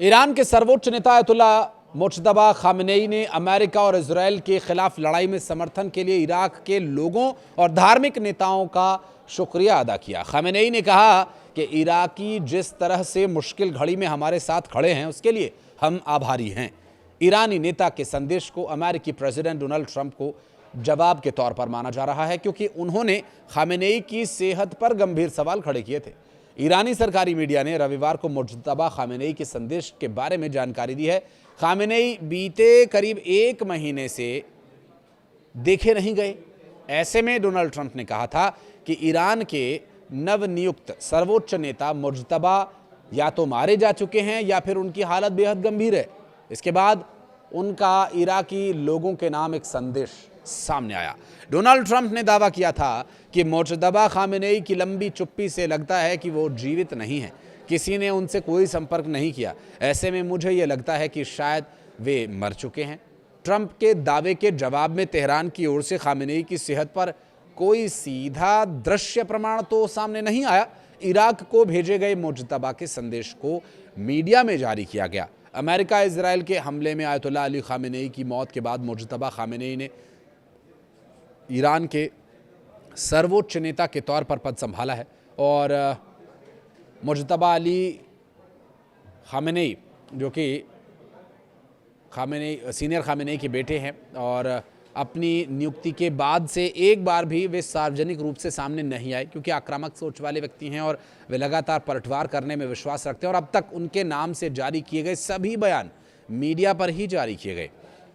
Iran के सर्वोच्च नेता अयतुल्ला मुज्तबा खामेनेई ने अमेरिका और इजरायल के खिलाफ लड़ाई में समर्थन के लिए इराक के लोगों और धार्मिक नेताओं का शुक्रिया अदा किया। खामेनेई ने कहा कि इराकी जिस तरह से मुश्किल घड़ी में हमारे साथ खड़े हैं उसके लिए हम आभारी हैं। ईरानी नेता के संदेश को अमेरिकी प्रेसिडेंट डोनाल्ड ट्रंप को जवाब के तौर पर माना जा रहा है, क्योंकि उन्होंने खामेनेई की सेहत पर गंभीर सवाल खड़े किए थे। ईरानी सरकारी मीडिया ने रविवार को मुज्तबा खामेनेई के संदेश के बारे में जानकारी दी है। खामेनेई बीते करीब 1 महीने से देखे नहीं गए। ऐसे में डोनाल्ड ट्रंप ने कहा था कि ईरान के नवनियुक्त सर्वोच्च नेता मुज्तबा या तो मारे जा चुके हैं या फिर उनकी हालत बेहद गंभीर है। इसके बाद उनका इराकी लोगों के नाम एक संदेश सामने आया। डोनाल्ड ट्रंप ने दावा किया था कि मुज्तबा खामेनेई की लंबी चुप्पी से लगता है कि वो जीवित नहीं है, किसी ने उनसे कोई संपर्क नहीं किया। ऐसे में मुझे ये लगता है कि शायद वे मर चुके हैं। ट्रंप के दावे के जवाब में तेहरान की ओर से खामेनेई की सेहत पर कोई सीधा दृश्य प्रमाण तो सामने नहीं आया। इराक को भेजे गए मुज्तबा के संदेश को मीडिया में जारी किया गया। अमेरिका इजरायल के हमले में आयतुल्ला अली खामेनेई की मौत के बाद मुज्तबा खामेनेई ने ईरान के सर्वोच्च नेता के तौर पर पद संभाला है और मुज्तबा अली खामेनेई जो कि सीनियर खामेनेई के बेटे हैं और अपनी नियुक्ति के बाद से एक बार भी वे सार्वजनिक रूप से सामने नहीं आए, क्योंकि आक्रामक सोच वाले व्यक्ति हैं और वे लगातार पलटवार करने में विश्वास रखते हैं और अब तक उनके नाम से जारी किए गए सभी बयान मीडिया पर ही जारी किए गए।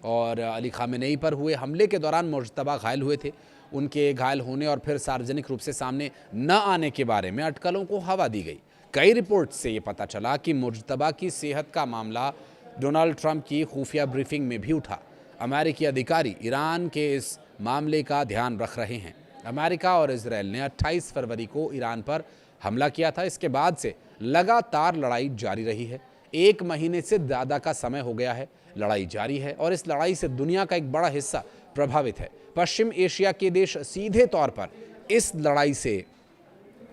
और अली खामेनेई पर हुए हमले के दौरान मुज्तबा घायल हुए थे। उनके घायल होने और फिर सार्वजनिक रूप से सामने न आने के बारे में अटकलों को हवा दी गई। कई रिपोर्ट से ये पता चला कि मुज्तबा की सेहत का मामला डोनाल्ड ट्रंप की खुफिया ब्रीफिंग में भी उठा। अमेरिकी अधिकारी ईरान के इस मामले का ध्यान रख रहे हैं। अमेरिका और इजरायल ने 28 फरवरी को ईरान पर हमला किया था। इसके बाद से लगातार लड़ाई जारी रही है। 1 महीने से ज़्यादा का समय हो गया है, लड़ाई जारी है और इस लड़ाई से दुनिया का एक बड़ा हिस्सा प्रभावित है। पश्चिम एशिया के देश सीधे तौर पर इस लड़ाई से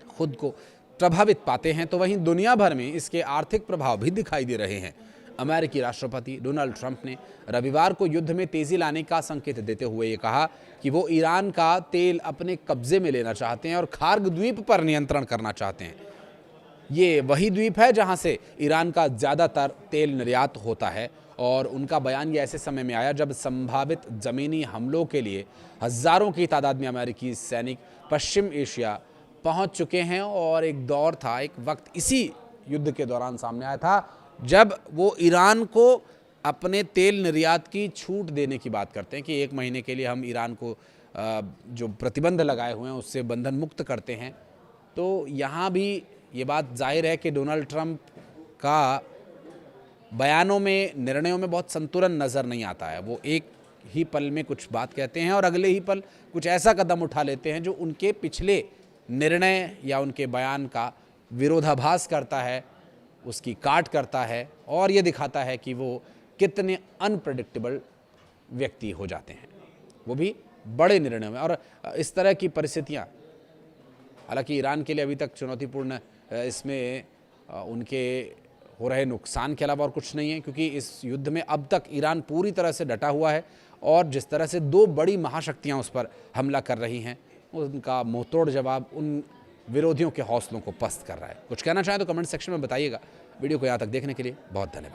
खुद को प्रभावित पाते हैं, तो वहीं दुनिया भर में इसके आर्थिक प्रभाव भी दिखाई दे रहे हैं। अमेरिकी राष्ट्रपति डोनाल्ड ट्रंप ने रविवार को युद्ध में तेजी लाने का संकेत देते हुए ये कहा कि वो ईरान का तेल अपने कब्जे में लेना चाहते हैं और खार्ग द्वीप पर नियंत्रण करना चाहते हैं। ये वही द्वीप है जहां से ईरान का ज़्यादातर तेल निर्यात होता है और उनका बयान ये ऐसे समय में आया जब संभावित ज़मीनी हमलों के लिए हज़ारों की तादाद में अमेरिकी सैनिक पश्चिम एशिया पहुंच चुके हैं। और एक दौर था, एक वक्त इसी युद्ध के दौरान सामने आया था जब वो ईरान को अपने तेल निर्यात की छूट देने की बात करते हैं कि 1 महीने के लिए हम ईरान को जो प्रतिबंध लगाए हुए हैं उससे बंधन मुक्त करते हैं। तो यहाँ भी ये बात जाहिर है कि डोनाल्ड ट्रंप का बयानों में, निर्णयों में बहुत संतुलन नज़र नहीं आता है। वो एक ही पल में कुछ बात कहते हैं और अगले ही पल कुछ ऐसा कदम उठा लेते हैं जो उनके पिछले निर्णय या उनके बयान का विरोधाभास करता है, उसकी काट करता है और ये दिखाता है कि वो कितने अनप्रेडिक्टेबल व्यक्ति हो जाते हैं, वो भी बड़े निर्णयों में। और इस तरह की परिस्थितियाँ, हालांकि ईरान के लिए अभी तक चुनौतीपूर्ण इसमें उनके हो रहे नुकसान के अलावा और कुछ नहीं है, क्योंकि इस युद्ध में अब तक ईरान पूरी तरह से डटा हुआ है और जिस तरह से 2 बड़ी महाशक्तियाँ उस पर हमला कर रही हैं, उनका मुंहतोड़ जवाब उन विरोधियों के हौसलों को पस्त कर रहा है। कुछ कहना चाहें तो कमेंट सेक्शन में बताइएगा। वीडियो को यहाँ तक देखने के लिए बहुत धन्यवाद।